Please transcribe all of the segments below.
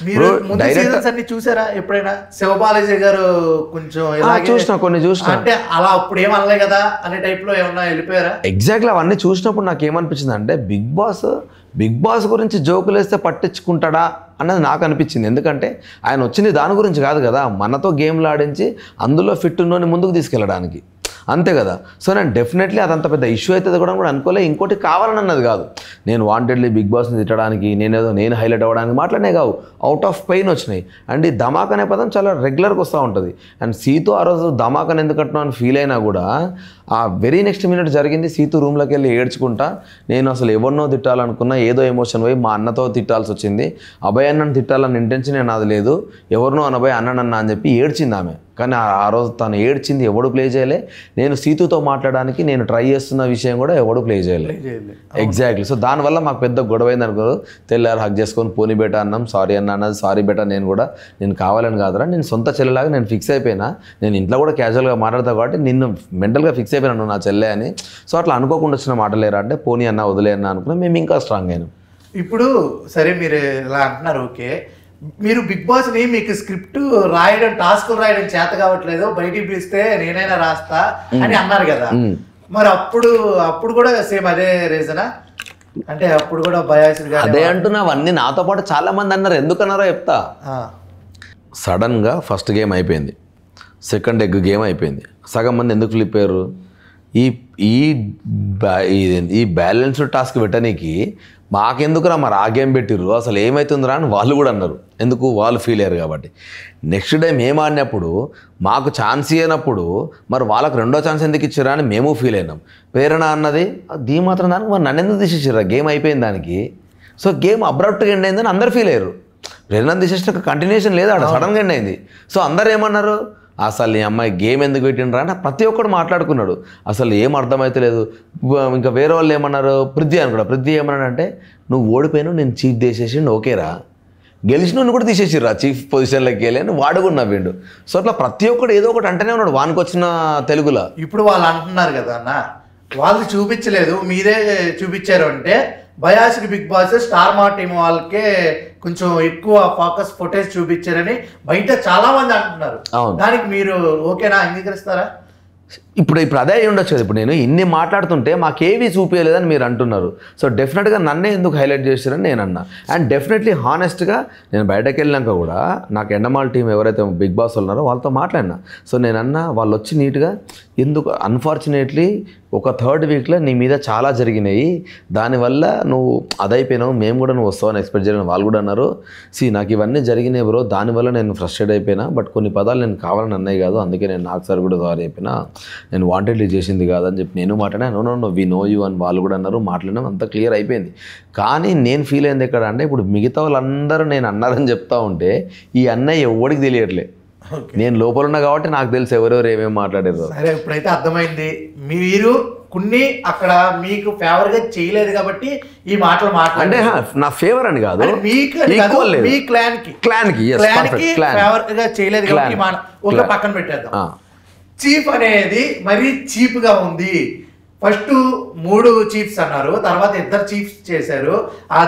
మీరు ముందు సీజన్స్ అన్ని చూసారా ఎప్పుడైనా? శివబాలాజీ గారు కొంచెం కొన్ని చూసిన అంటే అలా అప్పుడు ఏం అనలే కదా అనే టైప్ లో ఏమన్నా వెళ్ళిపోయారా? ఎగ్జాక్ట్లీ అవన్నీ చూసినప్పుడు నాకు ఏమనిపించింది అంటే బిగ్ బాస్ గురించి జోకులు వేస్తే పట్టించుకుంటాడా అన్నది నాకు అనిపించింది. ఎందుకంటే ఆయన వచ్చింది దాని గురించి కాదు కదా, మనతో గేమ్లు ఆడించి అందులో ఫిట్ ఉన్నోని ముందుకు తీసుకెళ్ళడానికి, అంతే కదా. సో నేను డెఫినెట్లీ అదంత పెద్ద ఇష్యూ అవుతుంది కూడా అనుకోలే. ఇంకోటి కావాలని అన్నది కాదు, నేను వాంటెడ్లీ బిగ్ బాస్ని తిట్టడానికి నేను హైలైట్ అవ్వడానికి మాట్లాడే కావు, అవుట్ ఆఫ్ పెయిన్ వచ్చినాయి. అండ్ ఈ ధమాక్ అనే పదం చాలా రెగ్యులర్గా వస్తూ ఉంటుంది. అండ్ సీతు ఆ రోజు ధమాకని ఎందుకంటున్నా అని ఫీల్ అయినా కూడా ఆ వెరీ నెక్స్ట్ మినిట్ జరిగింది, సీతు రూమ్లోకి వెళ్ళి ఏడ్చుకుంటా నేను అసలు ఎవరినో తిట్టాలనుకున్నా, ఏదో ఎమోషన్ పోయి మా అన్నతో తిట్టాల్సి వచ్చింది, అభయ్ అన్నను తిట్టాలని ఇంటెన్షన్ నాది లేదు, ఎవరినో అనభయ్ అన్ననన్న అని చెప్పి ఏడ్చింది ఆమె. కానీ ఆ రోజు తను ఏడ్చింది ఎవడు ప్లే చేయలే. నేను సీతుతో మాట్లాడడానికి నేను ట్రై చేస్తున్న విషయం కూడా ఎవడు ప్లే చేయలే. ఎగ్జాక్ట్లీ. సో దానివల్ల మాకు పెద్ద గొడవ అయింది అనుకో, తెల్లారు హక్ చేసుకొని పోనీ బేటా అన్నాం, సారీ అన్న అన్నది, సారీ బేటా నేను కావాలని కాదురా, నేను సొంత చెల్లెలాగా నేను ఫిక్స్ అయిపోయినా, నేను ఇంట్లో కూడా క్యాజువల్గా మాట్లాడతా కాబట్టి నిన్ను మెంటల్గా ఫిక్స్ అయిపోయినా నువ్వు నా చెల్లె అని. సో అట్లా అనుకోకుండా వచ్చిన మాటలేరా అంటే పోనీ అన్న వదిలే అన్న అనుకున్నా, మేము ఇంకా స్ట్రాంగ్ అయినాం. ఇప్పుడు సరే మీరు ఇలా అంటున్నారు, ఓకే, మీరు బిగ్ బాస్ని మీకు స్క్రిప్ట్ రాయడం, టాస్క్లు రాయడం చేత కావట్లేదు, బయటికి పిలిస్తే నేనైనా రాస్తా అని అన్నారు కదా, మరి అప్పుడు కూడా సేమ్ అదే రీజనా? అంటే అప్పుడు కూడా బయాసిడ్ గా అదే అంటున్నా. అవన్నీ నాతో పాటు చాలా మంది అన్నారు, ఎందుకన్నారో చెప్తా. సడన్గా ఫస్ట్ గేమ్ అయిపోయింది, సెకండ్ ఎగ్ గేమ్ అయిపోయింది, సగం మంది ఎందుకు ఫ్లిప్ అయ్యారు? ఈ బ్యాలెన్స్డ్ టాస్క్ పెట్టనీకి మాకెందుకురా మరి ఆ గేమ్ పెట్టిర్రు, అసలు ఏమవుతుందిరా అని వాళ్ళు కూడా అన్నారు. ఎందుకు? వాళ్ళు ఫీల్ అయ్యారు కాబట్టి. నెక్స్ట్ డే మేము ఆడినప్పుడు మాకు ఛాన్స్ ఇవ్వనప్పుడు మరి వాళ్ళకి రెండో ఛాన్స్ ఎందుకు ఇచ్చిరా అని మేము ఫీల్ అయినాం. ప్రేరణ అన్నది దీ మాత్రం దానికి మరి నన్ను ఎందుకు తీసేసిర్రా, గేమ్ అయిపోయింది దానికి. సో గేమ్ అబ్రప్ట్గా ఎండ్ అయిందని అందరు ఫీల్ అయ్యారు. ప్రేరణ తీసేసిన కంటిన్యూషన్ లేదా, ఆడ సడన్గా ఎండ్ అయింది. సో అందరు ఏమన్నారు, అసలు ఈ అమ్మాయి గేమ్ ఎందుకు పెట్టిండ్రా అని ప్రతి ఒక్కడు మాట్లాడుకున్నాడు. అసలు ఏం అర్థమైతే లేదు. ఇంకా వేరే వాళ్ళు ఏమన్నారు, పృథ్వీ అనుకున్నా. పృథ్వీ ఏమన్నాడంటే నువ్వు ఓడిపోయినా నేను చీఫ్ తీసేసిండు, ఓకేరా, గెలిచిన కూడా తీసేసిర్రా చీఫ్ పొజిషన్లోకి వెళ్ళి అని వాడు కూడా నవ్విండు. సో అట్లా ప్రతి ఒక్కడు ఏదో ఒకటి అంటేనే ఉన్నాడు వానికి వచ్చిన తెలుగులో. ఇప్పుడు వాళ్ళు అంటున్నారు కదా అన్న, వాళ్ళు చూపించలేదు మీరే చూపించారు అంటే బయాసిడ్ బిగ్ బాస్ స్టార్ మా టీం వాళ్ళకే కొంచెం ఎక్కువ ఫోకస్ ఫుటేజ్ చూపించారని బయట చాలా మంది అంటున్నారు. దానికి మీరు ఓకేనా, అంగీకరిస్తారా? ఇప్పుడు అదే అయి ఉండొచ్చు కదా. ఇప్పుడు నేను ఇన్ని మాట్లాడుతుంటే మాకేవి చూపించలేదని మీరు అంటున్నారు. సో డెఫినెట్గా నన్నే ఎందుకు హైలైట్ చేశారని నేను అన్నా. అండ్ డెఫినెట్లీ హానెస్ట్గా నేను బయటకు వెళ్ళినాక కూడా నాకు ఎండమాల్ టీం ఎవరైతే బిగ్ బాస్ ఉన్నారో వాళ్ళతో మాట్లాడినా. సో నేను అన్నా, వాళ్ళు వచ్చి నీట్గా ఎందుకు అన్ఫార్చునేట్లీ ఒక థర్డ్ వీక్లో నీ మీద చాలా జరిగినాయి, దానివల్ల నువ్వు అదైపోయినావు, మేము కూడా నువ్వు వస్తావని ఎక్స్పెక్ట్ చేయడం వాళ్ళు కూడా అన్నారు. నాకు ఇవన్నీ జరిగినాయి బ్రో, దానివల్ల నేను ఫ్రస్ట్రేట్ అయిపోయినా, బట్ కొన్ని పదాలు నేను కావాలని అన్నాయి కాదు, అందుకే నేను నాకు సార్ కూడా సారీ అయిపోయినా, నేను వాంటెడ్లీ చేసింది కాదని చెప్పి నేను మాట్లాడినా. నో వి నో యూ అని వాళ్ళు కూడా అన్నారు, మాట్లాడినాం, అంతా క్లియర్ అయిపోయింది. కానీ నేను ఫీల్ అయింది ఎక్కడ అంటే, ఇప్పుడు మిగతా వాళ్ళందరూ నేను అన్నారని చెప్తా ఉంటే ఈ అన్నయ్య ఎవడికి తెలియట్లే. నేను లోపల ఉన్నా కాబట్టి నాకు తెలుసు ఎవరెవరు ఏమేమి మాట్లాడారు. సరే, ఇప్పుడైతే అర్థమైంది. మీరు కొన్ని అక్కడ మీకు ఫేవర్ గా చేయలేదు కాబట్టి ఈ మాటలు అంటే నా ఫేవర్ అని కాదు, మీ క్లాన్ కి ఫేవర్ గా చేయలేదు కాబట్టి ఈ మాట ఒక పక్కన పెట్టేద్దాం. చీఫ్ అనేది మరీ చీప్ గా ఉంది. ఫస్ట్ 3 చీఫ్స్ అన్నారు, తర్వాత 2 చీఫ్స్ చేశారు,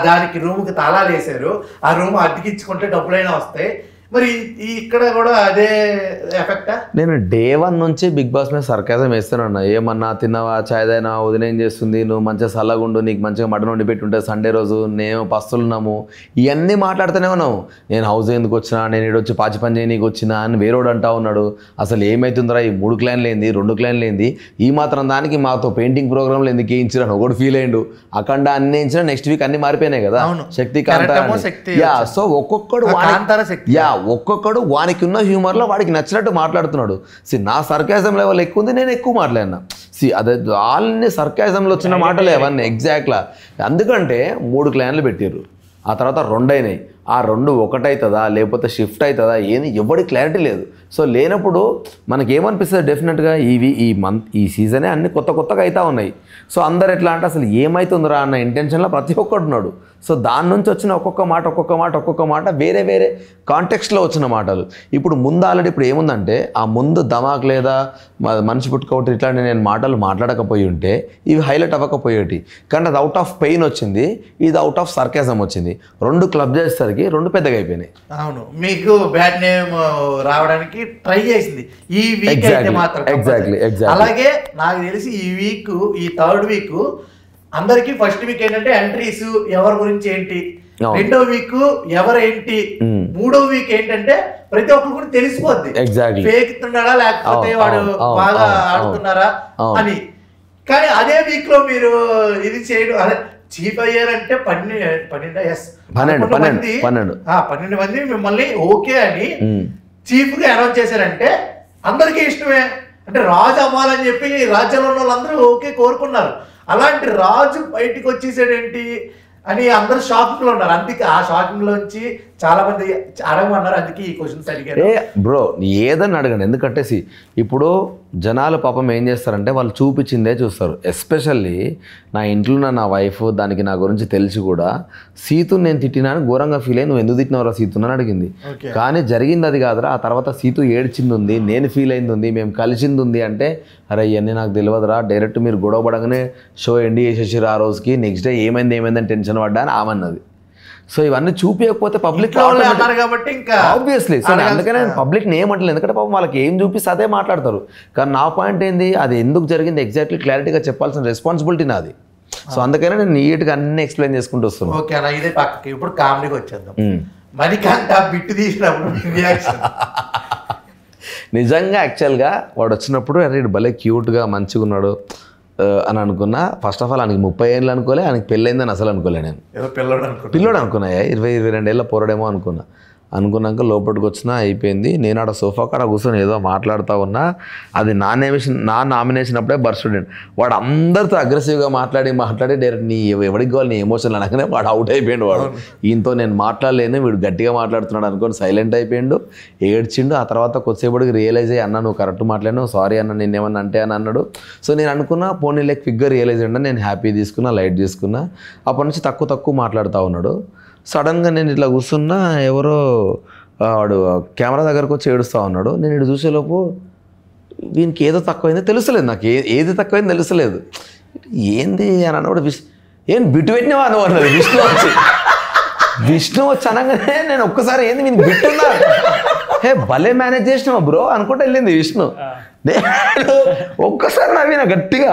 దానికి రూమ్కి తాళాలు వేసారు, ఆ రూమ్ అద్దెకించుకుంటే డబ్బులైనా వస్తాయి. మరి ఇక్కడ కూడా అదే ఎఫెక్టా? నేను డే 1 నుంచి బిగ్ బాస్ మీద సర్కాజం వేస్తానన్నా. ఏమన్నా తిన్నావా, చాయ్దైనా, వదిన ఏం చేస్తుంది, నువ్వు మంచిగా సల్లగుండు, నీకు మంచిగా మటన్ వండి పెట్టి ఉంటే సండే రోజు నేను పస్తులున్నాము, ఇవన్నీ మాట్లాడుతూనే ఉన్నావు. నేను హౌస్ ఎందుకు వచ్చినా, నేను ఇడొచ్చి పాచి పని చేయనీకి వచ్చినా అని వేరేవాడు అంటా ఉన్నాడు. అసలు ఏమవుతుందిరా, ఈ 3 క్లాన్లు ఏంది, 2 క్లాన్లు ఏంది, ఈ మాత్రం దానికి మాతో పెయింటింగ్ ప్రోగ్రాంలు ఎందుకు వేయించినా ఒకటి ఫీల్ అయ్యిండు. అఖండ అన్ని వేయించినా నెక్స్ట్ వీక్ అన్ని మారిపోయినాయి కదా, శక్తి కాంత. సో ఒక్కొక్కడు వానికి ఉన్న హ్యూమర్లో వాడికి నచ్చినట్టు మాట్లాడుతున్నాడు. నా సర్కాజం లెవెల్ ఎక్కువ ఉంది, నేను ఎక్కువ మాట్లాడినా. అదే వాళ్ళని సర్కాజంలో వచ్చిన మాటలే అవన్నీ ఎగ్జాక్ట్లా. ఎందుకంటే 3 క్లాన్లు పెట్టారు, ఆ తర్వాత 2 అయినాయి, ఆ 2 ఒకటవుతుందా లేకపోతే షిఫ్ట్ అవుతుందా ఏంది ఎవడి క్లారిటీ లేదు. సో లేనప్పుడు మనకేమనిపిస్తుంది, డెఫినెట్గా ఈ సీజనే అన్ని కొత్తగా అవుతూ ఉన్నాయి. సో అందరు ఎట్లా అంటే అసలు ఏమవుతుందిరా అన్న ఇంటెన్షన్లో ప్రతి ఒక్కడు ఉన్నాడు. సో దాని నుంచి వచ్చిన ఒక్కొక్క మాట వేరే వేరే కాంటెక్స్ట్లో వచ్చిన మాటలు. ఇప్పుడు ముందు ఆల్రెడీ ఇప్పుడు ఏముందంటే ఆ ముందు ధమాక్ లేదా మనిషి పుట్టుకోవటం ఇట్లాంటి నేను మాటలు మాట్లాడకపోయి ఉంటే ఇవి హైలైట్ అవ్వకపోయేటి. కానీ అది అవుట్ ఆఫ్ పెయిన్ వచ్చింది, ఇది అవుట్ ఆఫ్ సర్కాజం వచ్చింది. రెండు క్లబ్ చేసేసరికి రెండు పెద్దగా అయిపోయినాయి. అవును, మీకు బ్యాడ్ నేమ్ రావడానికి ట్రై చేసింది ఈ వీక్ అయితే మాత్రం. ఎగ్జాక్ట్లీ. అలాగే నాకు తెలిసి ఈ వీక్, ఈ థర్డ్ వీక్ అందరికి ఫస్ట్ వీక్ ఏంటంటే ఎంట్రీస్ ఎవరి గురించి ఏంటి, రెండో వీక్ ఎవరేంటి, మూడో వీక్ ఏంటంటే ప్రతి ఒక్కరు కూడా తెలిసిపోద్ది ఫేక్ ఇస్తున్నాడా లేకపోతే వాడు బాగా ఆడుతున్నారా అని. కానీ అదే వీక్ లో మీరు ఇది చేయడం, అదే చీఫ్ అయ్యారంటే 12 మంది మిమ్మల్ని ఓకే అని చీఫ్ గా అనౌన్స్ చేశారంటే అందరికీ ఇష్టమే. అంటే రాజు అవ్వాలని చెప్పి రాజ్యంలో ఉన్న వాళ్ళందరూ ఓకే కోరుకున్నారు. అలాంటి రాజు బయటికి వచ్చేసాడేంటి అని అందరూ షాకింగ్ లో ఉన్నారు. అందుకే ఆ షాకింగ్ లోంచి చాలా మంది అడగమన్నారు, అందుకే ఈ క్వశ్చన్స్ అడిగారు. బ్రో ఏదని అడగండి, ఎందుకంటే ఇప్పుడు జనాలు పాపం ఏం చేస్తారంటే వాళ్ళు చూపించిందే చూస్తారు. ఎస్పెషల్లీ నా ఇంట్లో నా వైఫ్ దానికి నా గురించి తెలిసి కూడా సీతుని నేను తిట్టినాను ఘోరంగా ఫీల్ అయ్యి నువ్వు ఎందుకు తిట్టినవరా సీతుని అని అడిగింది. కానీ జరిగింది అది కాదురా, ఆ తర్వాత సీతు ఏడ్చింది ఉంది, నేను ఫీల్ అయింది ఉంది, మేము కలిసింది ఉంది అంటే అరే ఇవన్నీ నాకు తెలియదురా, డైరెక్ట్ మీరు గొడవ పడగానే షో ఎండ్ చేసేసారు ఆ రోజుకి, నెక్స్ట్ డే ఏమైందని టెన్షన్ పడ్డా అని ఆమన్నది. సో ఇవన్నీ చూపించకపోతే పబ్లిక్ కాబట్టి ఇంకా ఆబ్వియస్లీ. సో అందుకనే నేను పబ్లిక్ని ఏమంటలేదు, ఎందుకంటే పాపం వాళ్ళకి ఏం చూపిస్తే అదే మాట్లాడతారు. కానీ నా పాయింట్ ఏంది, అది ఎందుకు జరిగింది ఎగ్జాక్ట్లీ క్లారిటీగా చెప్పాల్సిన రెస్పాన్సిబిలిటీ నాది. సో అందుకనే నేను నీట్గా అన్ని ఎక్స్ప్లెయిన్ చేసుకుంటూ వస్తున్నాను. ఓకే అలా ఇదే పక్కకి. ఇప్పుడు కామెడీకి వచ్చేద్దాం. మణికాంత్ బిట్టు తీసినప్పుడు నిజంగా యాక్చువల్గా వాడు వచ్చినప్పుడు అరే భలే క్యూట్గా మంచిగా ఉన్నాడు అని అనుకున్నా. ఫస్ట్ ఆఫ్ ఆల్ ఆయనకి 30 ఏళ్ళు అనుకోలే, ఆయనకి పెళ్ళైందని అసలు అనుకోలే. నేను పిల్లోడు అనుకున్నా, 20-22 ఏళ్ళ పోరడేమో అనుకున్నాక లోపలికి వచ్చినా అయిపోయింది. నేను ఆడ సోఫా కాడ కూర్చొని ఏదో మాట్లాడుతూ ఉన్నా. అది నా నామినేషన్ అప్పుడే బర్త్డే. వాడు అందరితో అగ్రెసివ్గా మాట్లాడి డైరెక్ట్ నీ ఎవరికి కావాలి నీ ఎమోషన్లు అనగానే వాడు అవుట్ అయిపోయాడు. వాడు ఈయనతో నేను మాట్లాడలేను, వీడు గట్టిగా మాట్లాడుతున్నాడు అనుకొని సైలెంట్ అయిపోయాడు, ఏడ్చిండు. ఆ తర్వాత కొద్దిసేపటికి రియలైజ్ అయ్యి అన్న నువ్వు కరెక్ట్ మాట్లాడినావు, సారీ అన్న నిన్నేమన్నా అంటే అని అన్నాడు. సో నేను అనుకున్నా పోనీ లైక్ క్విక్గా రియలైజ్ అయ్యండి, నేను హ్యాపీ తీసుకున్నా, లైట్ తీసుకున్నా. అప్పటి నుంచి తక్కువ మాట్లాడుతూ ఉన్నాడు. సడన్గా నేను ఇట్లా కూర్చున్నా, ఎవరో వాడు కెమెరా దగ్గరకు వచ్చి ఏడుస్తూ ఉన్నాడు. నేను ఇటు చూసేలోపు వీనికి ఏదో తక్కువైందో తెలుస్తలేదు, నాకు ఏది తక్కువైందో తెలుస్తలేదు. ఏంది అని అన్నప్పుడు ఏం బిట్టు పెట్టినావా అని అన్నది విష్ణు వచ్చి అనగానే నేను ఒక్కసారి ఏంది నేను బిట్టున్నా, భలే మేనేజ్ చేసినావా బ్రో అనుకుంటూ వెళ్ళింది విష్ణు. నేను ఒక్కసారి నవ్విన గట్టిగా.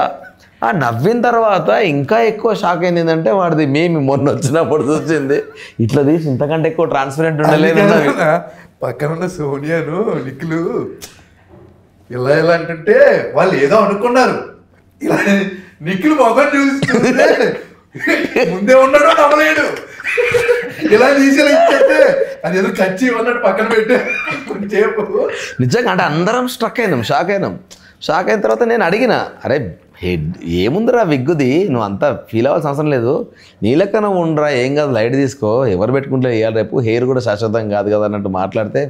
ఆ నవ్విన తర్వాత ఇంకా ఎక్కువ షాక్ అయింది ఏంటంటే వాడిది మేము మొన్న వచ్చినప్పుడు చూసింది ఇట్లా తీసి ఇంతకంటే ఎక్కువ ట్రాన్స్పరెంట్ ఉండలేదు. పక్కన ఉన్న సోనియాను నిఖిలు ఇలా అంటుంటే వాళ్ళు ఏదో అనుకున్నారు, ఇలా నిఖిల్ మొగం చూస్తుంటే ముందే ఉన్నాడు నమ్మలేడు, ఇలా తీసేలా ఇచ్చేస్తే అది ఏదో కచ్చి ఉన్నట్టు పక్కన పెట్టే కొంచెంసేపు. నిజంగా అంటే అందరం షాక్ అయిన తర్వాత నేను అడిగిన, అరే ఏముందిరా విగ్గుది, నువ్వు అంతా ఫీల్ అవ్వాల్సిన అవసరం లేదు, నీ లెక్క నువ్వు ఉండరా, ఏం కాదు లైట్ తీసుకో, ఎవరు పెట్టుకుంటే వేయాలి, రేపు హెయిర్ కూడా శాశ్వతం కాదు కదా అన్నట్టు మాట్లాడితే,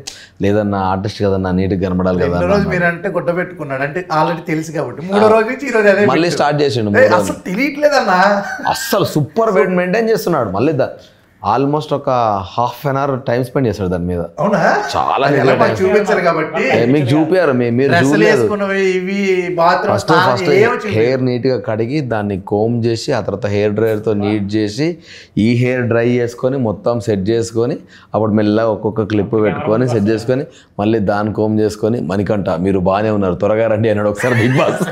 లేదన్నా ఆర్టిస్ట్ కదన్నా నీట్గా కనబడాలి కదా. రోజు మీరంటే గుడ్డ పెట్టుకున్నాడు అంటే ఆల్రెడీ తెలుసు కాబట్టి 3వ రోజు నుంచి 2 రోజు మళ్ళీ స్టార్ట్ చేసిండు. అసలు తెలియట్లేదన్నా, అస్సలు సూపర్ వెయిట్ మెయింటైన్ చేస్తున్నాడు. మళ్ళీ ఆల్మోస్ట్ ఒక ½ an hour టైం స్పెండ్ చేశాడు దాని మీద. అవునా, చాలా చూపించారు కాబట్టి మీకు చూపారు, మీరు ఫస్ట్ హెయిర్ నీట్ గా కడిగి దాన్ని కోమ్ చేసి ఆ తర్వాత హెయిర్ డ్రైయర్ తో నీట్ చేసి ఈ హెయిర్ డ్రై చేసుకొని మొత్తం సెట్ చేసుకొని అప్పుడు మెల్లగా ఒక్కొక్క క్లిప్ పెట్టుకొని సెట్ చేసుకొని మళ్ళీ దాన్ని కోమ్ చేసుకొని మణికంఠ మీరు బాగానే ఉన్నారు త్వరగా రండి అన్నాడు ఒకసారి బిగ్ బాస్.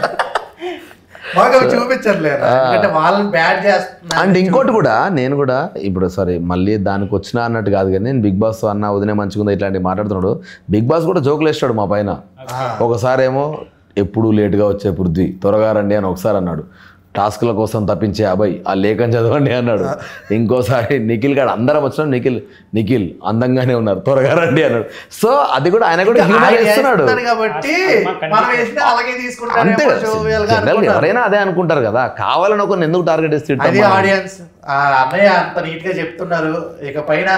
అండ్ ఇంకోటి కూడా నేను కూడా ఇప్పుడు సారీ మళ్ళీ దానికి వచ్చినా అన్నట్టు కాదు కానీ నేను బిగ్ బాస్ అన్న వదిలే మంచిగా ఇట్లాంటివి మాట్లాడుతున్నాడు. బిగ్ బాస్ కూడా జోకులు వేస్తాడు మా పైన. ఒకసారి ఏమో ఎప్పుడు లేట్గా వచ్చే పృథ్వీ త్వరగా రండి అని ఒకసారి అన్నాడు, టాస్క్ల కోసం తప్పించే అబ్బాయి ఆ లేఖను చదవండి అన్నాడు. ఇంకోసారి నిఖిల్ గారు అందరం వచ్చినాం, నిఖిల్ అందంగానే ఉన్నారు త్వరగా రండి అన్నాడు. సో అది కూడా ఆయన కూడా అంతే, ఎవరైనా అదే అనుకుంటారు కదా, కావాలని ఒకరిని ఎందుకు టార్గెట్ చేస్తే ఆడియన్స్ అన్నయ్య అంత నీట్ గా చెప్తున్నారు. ఇక పైన